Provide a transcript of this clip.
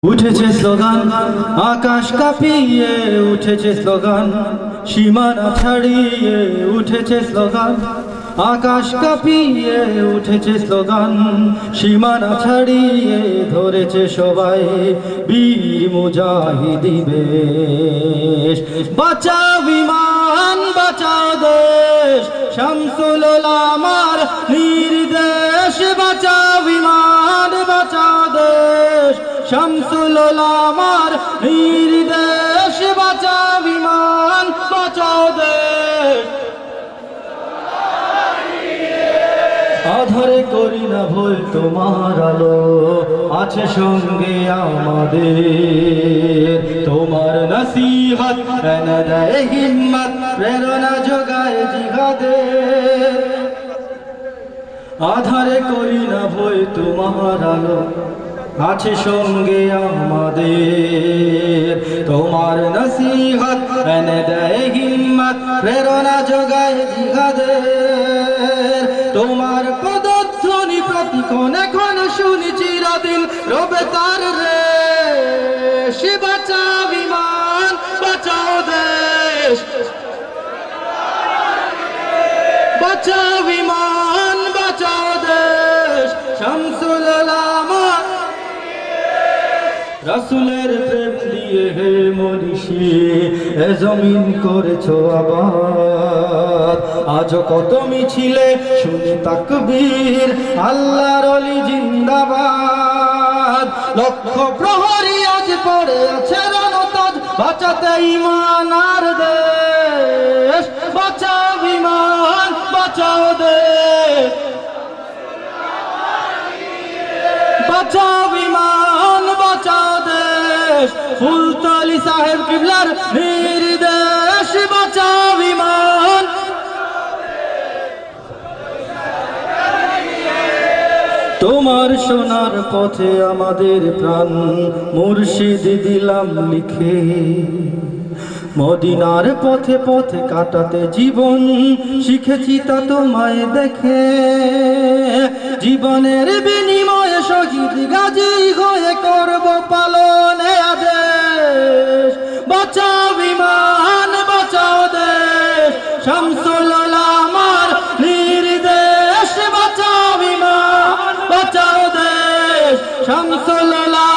উঠেছে স্লোগান আকাশ কাঁপিয়ে, উঠেছে স্লোগান সীমানা ছাড়িয়ে, উঠেছে স্লোগান আকাশ কাঁপিয়ে, উঠেছে স্লোগান সীমানা ছাড়িয়ে, ধরেছে সবাই বীর মুজাহিদি বেশ। বাঁচাও বিমান বাঁচাও দেশ, শামসুল উলামার নির্দেশ। বাঁচাও বিমান বাঁচাও দেশ, শামসুল উলামার নির্দেশ। বাঁচাও বিমান বাঁচাও দেশ। আধারে করি না ভুল, তোমার আলো আছে সঙ্গে আমাদের। তোমার নসিহত এনে দেয় হিম্মত, প্রেরণা যোগায় জিহাদের। আধারে করি না ভুল, তোমার আলো আছে সঙ্গে আমাদের। তোমার নসিহত এনে দেয় হিম্মত, প্রেরণা যোগায় জিহাদের। তোমার পদধ্বনি প্রতিক্ষণ এখন শুনি চিরদিন, রবে তার রেশ। বাঁচাও বিমান বাঁচাও দেশ, বাঁচাও বিমান বাঁচাও দেশ। শামসুল উলামা রাসূলের প্রেম দিয়ে হে মনীষী এ জমিন করেছো আবাদ। আজ কত মিছিলে শুনি তাকবীর, আল্লাহর ওলি জিন্দাবাদ। লক্ষ প্রহরী আজ পড়ে আছে রণতাজ, বাঁচাতে ঈমান আর দেশ। বাঁচাও বিমান বাঁচাও দেশ, বাঁচাও বিমান বাঁচাও দেশ। ফুলতলি সাহেব কিবলার নির্দেশ। বাঁচাও বিমান। তোমার সোনার পথে আমাদের প্রাণ মুর্শিদ দিলাম লিখে। মদিনার পথে পথে কাটাতে জীবন শিখেছি তা তোমায় দেখে। জীবনের বিনিময়ে শহীদ গাজী হয়ে করব পালনে আদেশ। বাঁচাও বিমান বাঁচাও দেশ, শামসুল উলামার নির্দেশ। বাঁচাও বিমান বাঁচাও দেশ, শামসুল উলামা।